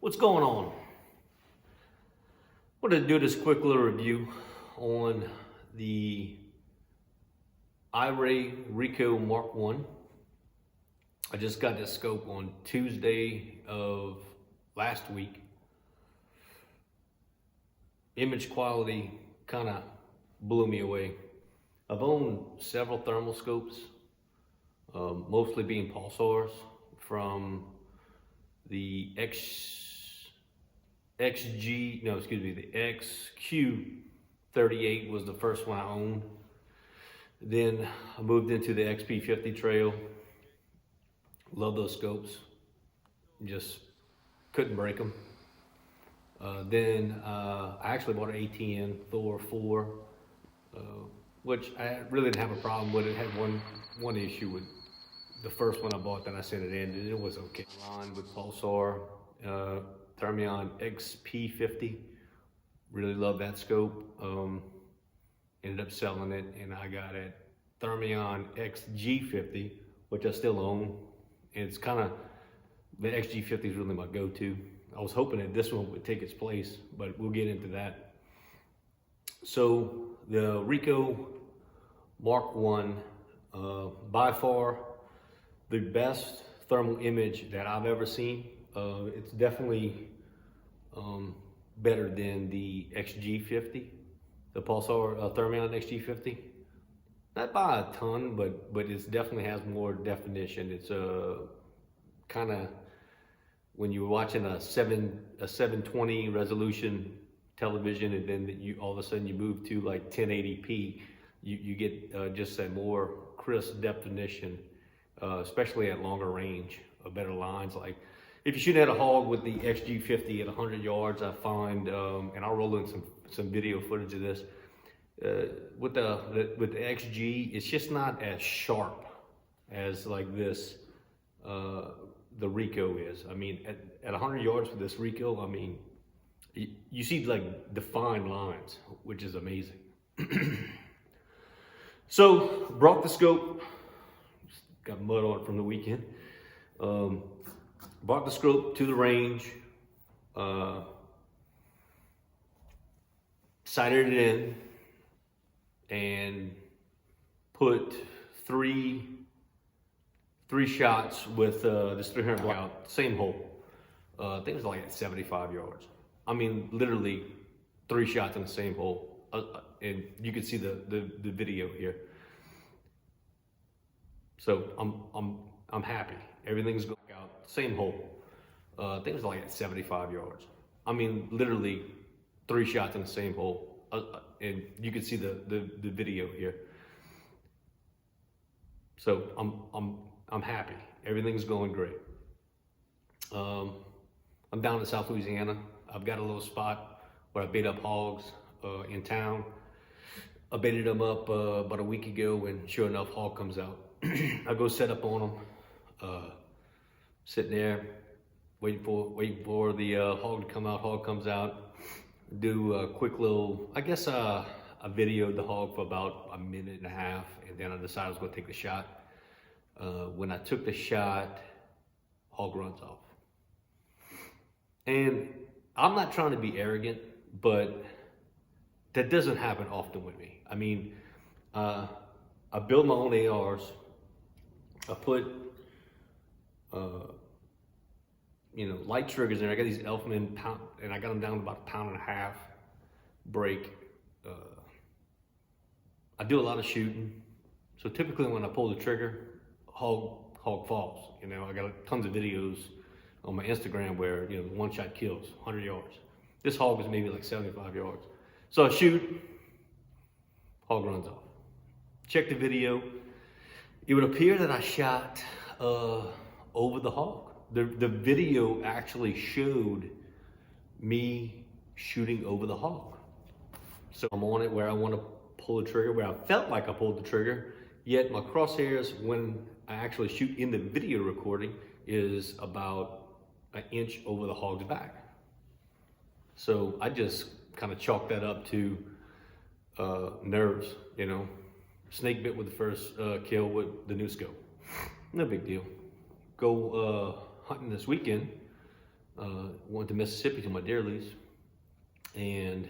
What's going on? I wanted to do this quick little review on the Iray Rico MK1. I just got this scope on Tuesday of last week. Image quality kind of blew me away. I've owned several thermal scopes, mostly being pulsars from the the XQ38 was the first one I owned. Then I moved into the XP50 trail. Love those scopes. Just couldn't break them. Then I actually bought an ATN Thor 4, which I really didn't have a problem with. It had one issue with the first one I bought that I sent it in, and it was okay. Line with Pulsar, Thermion XP50. Really love that scope. Ended up selling it, and I got a Thermion XG50, which I still own. And it's kind of, the XG50 is really my go-to. I was hoping that this one would take its place, but we'll get into that. So the Rico MK1, by far the best thermal image that I've ever seen. It's definitely better than the XG50, the Pulsar Thermion XG50. Not by a ton, but it definitely has more definition. It's kind of, when you're watching a 720 resolution television, and then all of a sudden you move to like 1080p, you get just a more crisp definition, especially at longer range, better lines. Like if you shoot at a hog with the XG50 at 100 yards, I find, and I'll roll in some video footage of this, with the XG, it's just not as sharp as like this, the Rico is. I mean, at 100 yards with this Rico, I mean, you see like defined lines, which is amazing. So brought the scope, got mud on it from the weekend. Brought the scope to the range, sighted it in, and put three shots with this 300 block, same hole. I think it was like at 75 yards. I mean, literally 3 shots in the same hole, and you can see the video here. So I'm happy. Everything's going out. Same hole. I think it was like at 75 yards. I mean, literally 3 shots in the same hole, and you can see the video here. So I'm happy. Everything's going great. I'm down in South Louisiana. I've got a little spot where I bait up hogs in town. I baited them up about a week ago, and sure enough, hog comes out. I go set up on them, sitting there, waiting for the hog to come out. Hog comes out. Do a quick little, I guess, I videoed the hog for about a minute and a half, and then I decided I was going to take the shot. When I took the shot, hog runs off. And I'm not trying to be arrogant, but that doesn't happen often with me. I mean, I build my own ARs. I put, light triggers in. I got these Elfman pound, and I got them down to about 1.5 pounds break. I do a lot of shooting, so typically when I pull the trigger, hog falls. You know, I got tons of videos on my Instagram where, one shot kills 100 yards. This hog was maybe like 75 yards. So I shoot, hog runs off. Check the video. It would appear that I shot over the hog. The video actually showed me shooting over the hog. So I'm on it where I want to pull the trigger, where I felt like I pulled the trigger, yet my crosshairs, when I actually shoot in the video recording, is about 1 inch over the hog's back. So I just kind of chalked that up to nerves, Snake bit with the first kill with the new scope. No big deal. Go hunting this weekend went to Mississippi to my deer lease, and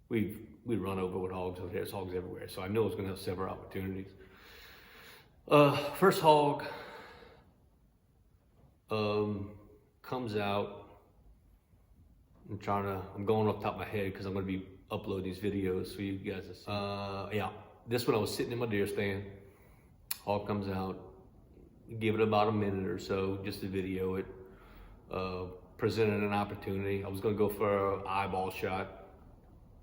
we'd run over with hogs over there. There's hogs everywhere, so I knew I was going to have several opportunities. First hog comes out. I'm going off the top of my head because I'm going to be uploading these videos for you guys to see. Yeah, this one I was sitting in my deer stand. Hog comes out. Give it about a minute or so just to video it. Presented an opportunity. I was going to go for an eyeball shot.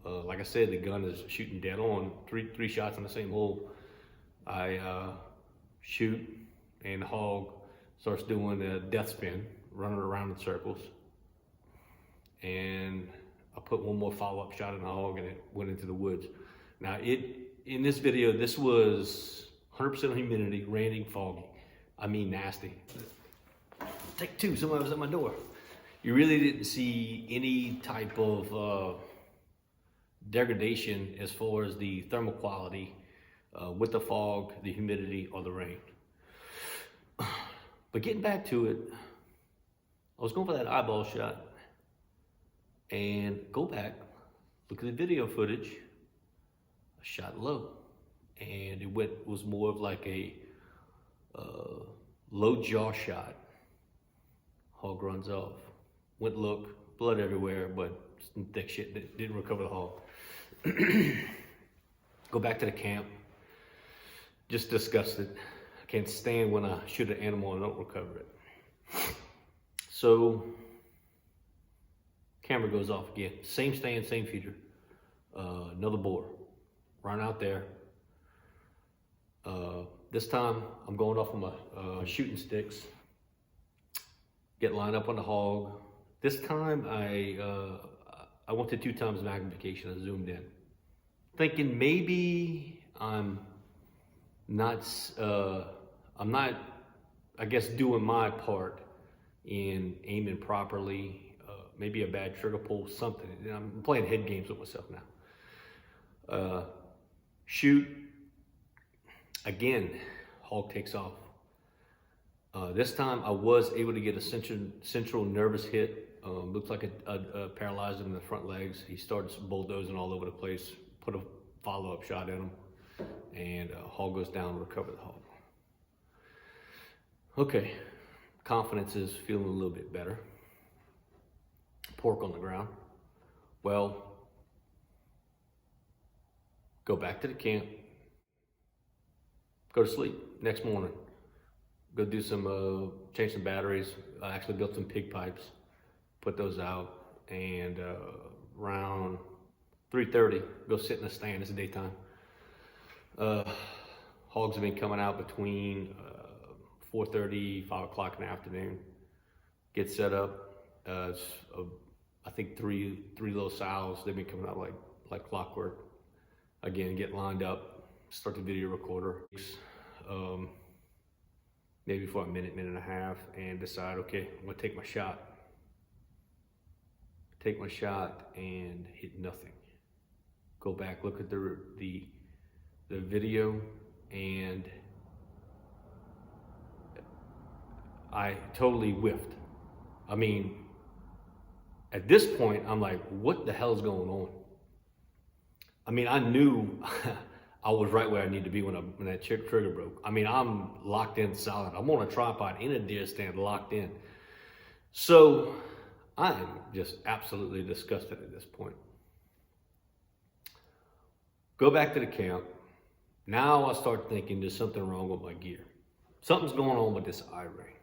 Like I said, the gun is shooting dead on. Three shots in the same hole. I shoot, and the hog starts doing a death spin, running around in circles. And I put one more follow-up shot in the hog, and it went into the woods. Now, in this video, this was 100% humidity, raining, foggy. I mean, nasty. Take two, somebody was at my door. You really didn't see any type of degradation as far as the thermal quality with the fog, the humidity, or the rain. But getting back to it, I was going for that eyeball shot, and go back, look at the video footage. I shot low, and it was more of like a low jaw shot. Hog runs off. Went look, blood everywhere, but some thick shit didn't recover the hog. Go back to the camp. Just disgusted. I can't stand when I shoot an animal and don't recover it. So, camera goes off again. Same stand, same feeder. Another boar. Run out there. This time, I'm going off of my shooting sticks. Get lined up on the hog. This time, I went to 2 times magnification. I zoomed in, thinking maybe I'm not, I guess, doing my part in aiming properly. Maybe a bad trigger pull, something. I'm playing head games with myself now. Shoot. Again, hog takes off. This time I was able to get a central nervous hit. Looks like a paralyzed him in the front legs. He starts bulldozing all over the place. Put a follow-up shot at him, and hog goes down to recover the hog. Okay, confidence is feeling a little bit better. Pork on the ground. Well, go back to the camp. Go to sleep. Next morning, go do some, change some batteries. I actually built some pig pipes, put those out, and around 3:30, go sit in the stand. It's daytime. Hogs have been coming out between 4:30, 5 o'clock in the afternoon. Get set up. I think three little sows. They've been coming out like clockwork. Again, get lined up. Start the video recorder, maybe for a minute and a half, and decide, okay, I'm gonna take my shot. Take my shot and hit nothing. Go back, look at the video, and I totally whiffed. I mean, at this point, I'm like, what the hell's going on? I mean, I knew I was right where I need to be when that trigger broke. I mean, I'm locked in solid. I'm on a tripod in a deer stand, locked in. So I am just absolutely disgusted at this point. Go back to the camp. Now I start thinking there's something wrong with my gear. Something's going on with this Iray.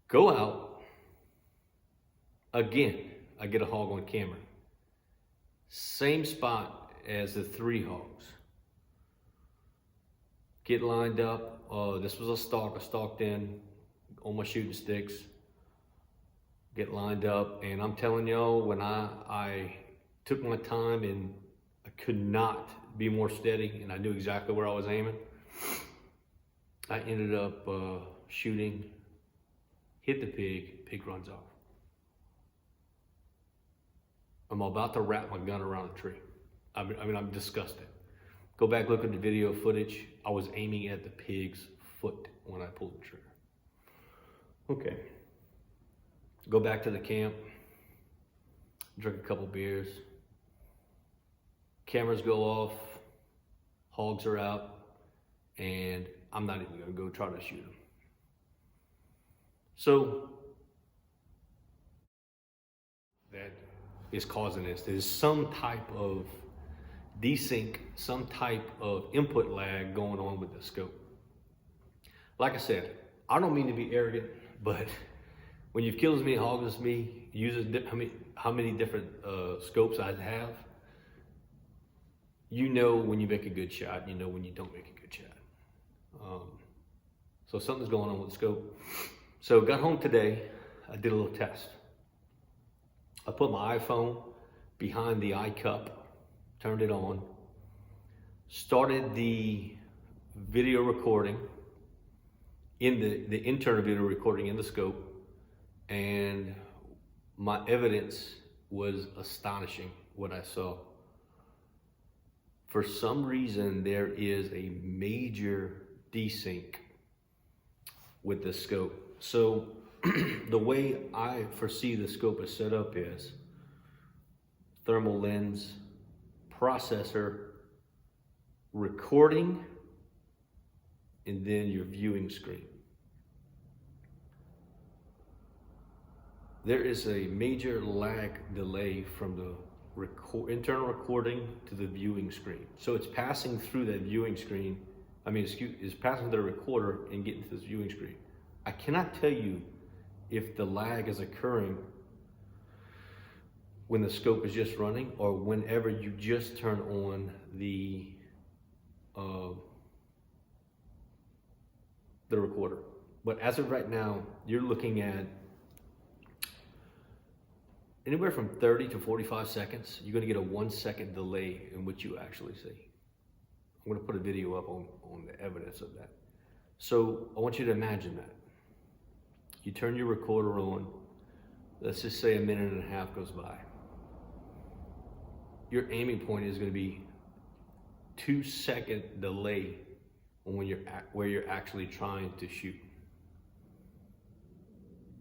Go out. Again, I get a hog on camera. Same spot as the 3 hogs. Get lined up. This was a stalk. I stalked in on my shooting sticks. Get lined up, and I'm telling y'all, when I took my time and I could not be more steady, and I knew exactly where I was aiming, I ended up shooting, hit the pig runs off. I'm about to wrap my gun around a tree. I mean, I'm disgusted. Go back, look at the video footage. I was aiming at the pig's foot when I pulled the trigger. Okay. go back to the camp, drink a couple beers, cameras go off, hogs are out, and I'm not even gonna go try to shoot them. So that is causing this. There's some type of desync, some type of input lag going on with the scope. Like I said, I don't mean to be arrogant, but when you've killed as many hogs as me, uses how many different scopes I have, you know when you make a good shot, you know when you don't make a good shot. So something's going on with the scope. So got home today, I did a little test. I put my iPhone behind the eye cup, turned it on, started the video recording in the internal video recording in the scope, and my evidence was astonishing what I saw. For some reason, there is a major desync with the scope. So the way I foresee the scope is set up is thermal lens, processor, recording, and then your viewing screen. There is a major lag delay from the internal recording to the viewing screen. So it's passing through that viewing screen, it's passing through the recorder and getting to this viewing screen. I cannot tell you if the lag is occurring when the scope is just running or whenever you just turn on the recorder. But as of right now, you're looking at anywhere from 30 to 45 seconds. You're gonna get a 1 second delay in what you actually see. I'm gonna put a video up on the evidence of that. So I want you to imagine that. You turn your recorder on, let's just say a minute and a half goes by. Your aiming point is gonna be 2 second delay on where you're actually trying to shoot.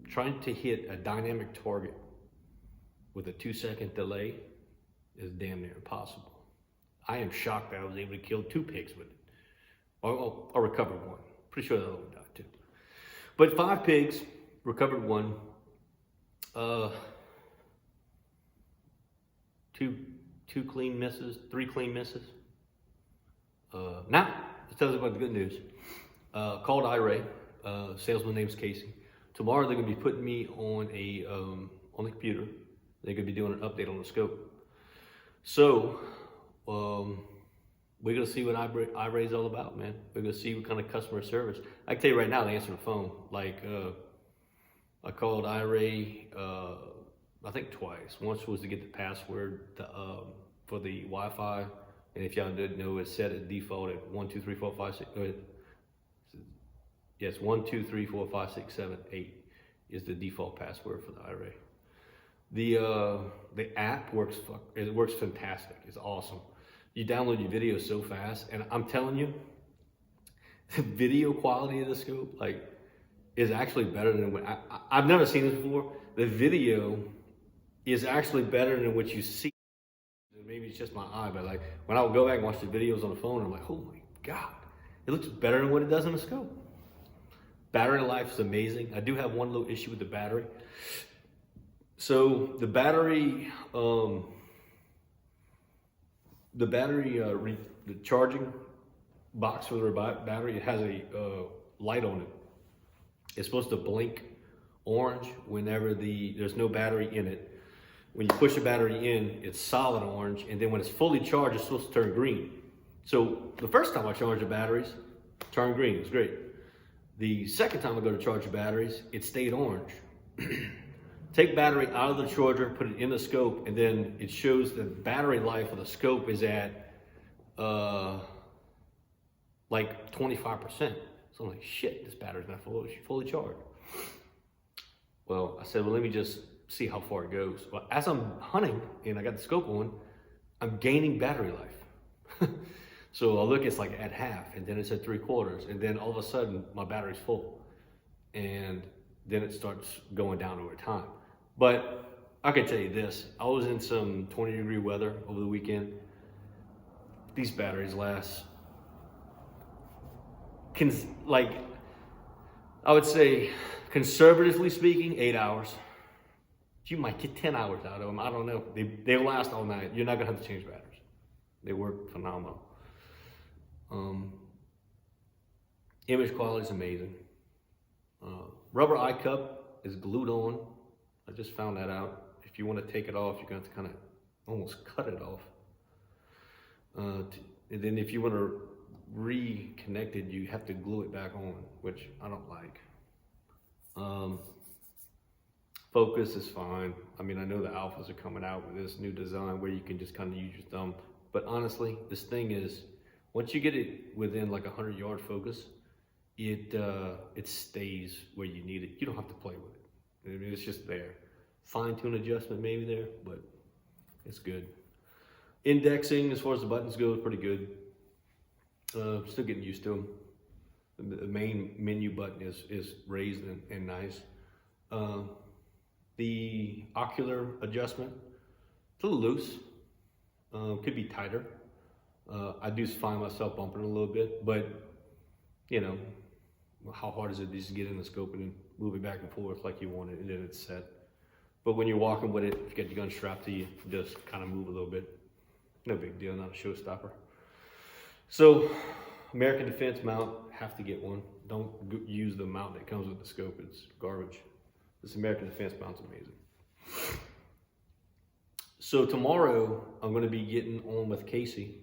Trying to hit a dynamic target with a 2 second delay is damn near impossible. I am shocked that I was able to kill 2 pigs with it. Or recovered 1. Pretty sure the other one died too. But 5 pigs, recovered 1. 2 clean misses, 3 clean misses. Now, let's tell us about the good news. Called Iray, salesman name's Casey. Tomorrow they're gonna be putting me on the computer. They're gonna be doing an update on the scope. So, we're gonna see what Iray's all about, man. We're gonna see what kind of customer service. I can tell you right now, they answer the phone. Like, I called Iray, I think twice. Once was to get the password for the Wi-Fi. And if y'all didn't know, it's set at default at 1, 2, 3, 4, 5, 6. Yes, 1, 2, 3, 4, 5, 6, 7, 8 is the default password for the Iray. The app works fantastic. It's awesome. You download your video so fast, and I'm telling you, the video quality of the scope is actually better than what I've never seen this before. The video is actually better than what you see. Maybe it's just my eye, but when I would go back and watch the videos on the phone, I'm like, oh my God, it looks better than what it does on the scope. Battery life is amazing. I do have one little issue with the battery. So the battery, the charging box for the battery, it has a light on it. It's supposed to blink orange whenever there's no battery in it. When you push the battery in, it's solid orange, and then when it's fully charged, it's supposed to turn green. So the first time I charged the batteries, it turned green, it's great. The second time I go to charge the batteries, it stayed orange. Take battery out of the charger, put it in the scope, and then it shows the battery life of the scope is at 25%. So I'm like, shit, this battery's not fully charged. Well, I said, well, let me just see how far it goes. Well, as I'm hunting and I got the scope on, I'm gaining battery life. So I look, it's like at half, and then it's at 3/4, and then all of a sudden my battery's full. And then it starts going down over time. But I can tell you this, I was in some 20-degree weather over the weekend. These batteries last, like, I would say, conservatively speaking, 8 hours. You might get 10 hours out of them. I don't know. They'll last all night. You're not gonna have to change batteries. They work phenomenal. Image quality is amazing. Rubber eye cup is glued on. I just found that out. If you want to take it off, you're going to have to kind of almost cut it off. And then if you want to reconnect it, you have to glue it back on, which I don't like. Focus is fine. I mean, I know the alphas are coming out with this new design where you can just kind of use your thumb. But honestly, this thing is, once you get it within like 100-yard focus, it stays where you need it. You don't have to play with it. I mean, it's just there. Fine-tune adjustment maybe there, but it's good. Indexing, as far as the buttons go, is pretty good. Still getting used to them. The main menu button is raised and nice. The ocular adjustment, it's a little loose. Could be tighter. I do find myself bumping a little bit, but you know, how hard is it to just get in the scope and then move it back and forth like you want it, and then it's set. But when you're walking with it, if you get your gun strapped to you, just kind of move a little bit. No big deal, not a showstopper. So, American Defense mount, have to get one. Don't use the mount that comes with the scope, it's garbage. This American Defense mount's amazing. So tomorrow, I'm going to be getting on with Casey,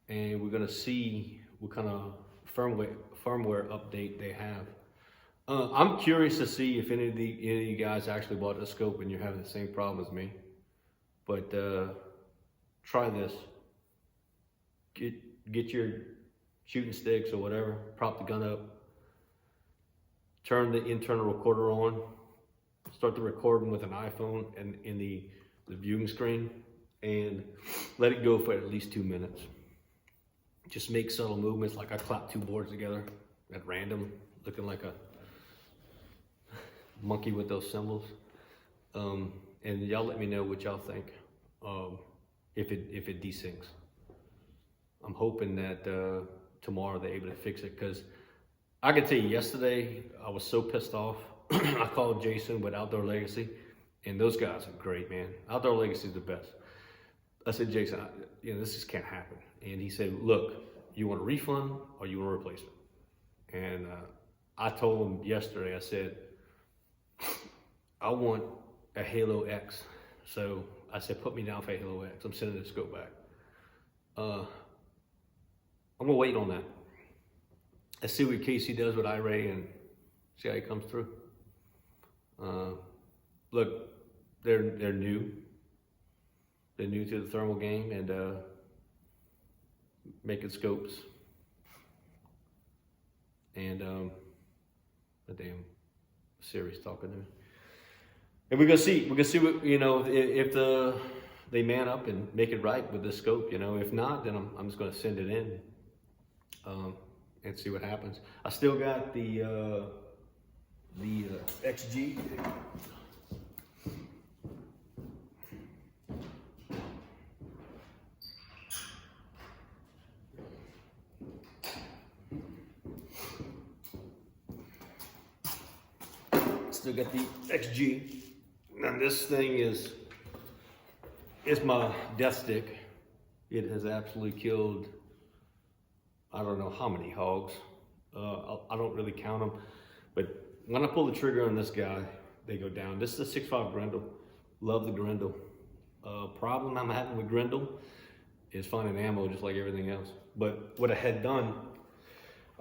and we're going to see what kind of firmware update they have. I'm curious to see if any of you guys actually bought a scope and you're having the same problem as me. But try this. Get your shooting sticks or whatever, prop the gun up, turn the internal recorder on, start the recording with an iPhone and in the viewing screen, and let it go for at least 2 minutes. Just make subtle movements, like I clap 2 boards together at random, looking like a monkey with those symbols. And y'all let me know what y'all think, if it desyncs. I'm hoping that tomorrow they're able to fix it, because I can tell you yesterday, I was so pissed off. I called Jason with Outdoor Legacy, and those guys are great, man. Outdoor Legacy is the best. I said, Jason, this just can't happen. And he said, look, you want a refund or you want a replacement? And I told him yesterday, I said, I want a Halo X. So I said, put me down for a Halo X. I'm sending the scope back. I'm gonna wait on that. Let's see what Casey does with Iray and see how he comes through. Look, they're new. They're new to the thermal game and making scopes. And the damn Siri's talking to me. And we're gonna see what, if they man up and make it right with this scope. If not, then I'm just gonna send it in and see what happens. I still got the XG. Still got the XG. Now this thing is my death stick. It has absolutely killed, I don't know how many hogs. I don't really count them, but when I pull the trigger on this guy, they go down. This is a 6.5 Grendel. Love the Grendel. Problem I'm having with Grendel is finding ammo just like everything else. But what I had done,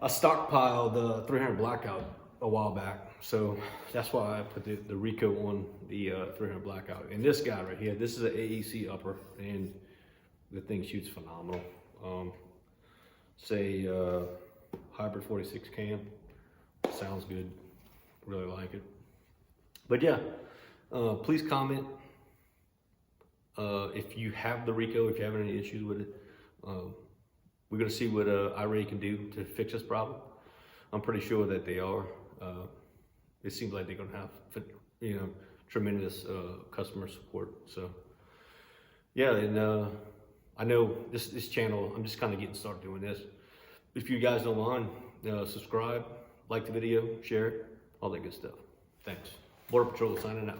I stockpiled the 300 Blackout a while back. So that's why I put the Rico on the 300 Blackout. And this guy right here, this is an AEC upper, and the thing shoots phenomenal. Hybrid 46 cam, sounds good, really like it. But yeah, please comment if you have the Rico, if you have any issues with it. We're gonna see what Iray can do to fix this problem. I'm pretty sure that they are. it seems like they're gonna have, you know, tremendous customer support. So yeah, and I know this channel, I'm just kind of getting started doing this. If you guys don't mind, subscribe, like the video, share it, all that good stuff. Thanks. Border Patrol signing out.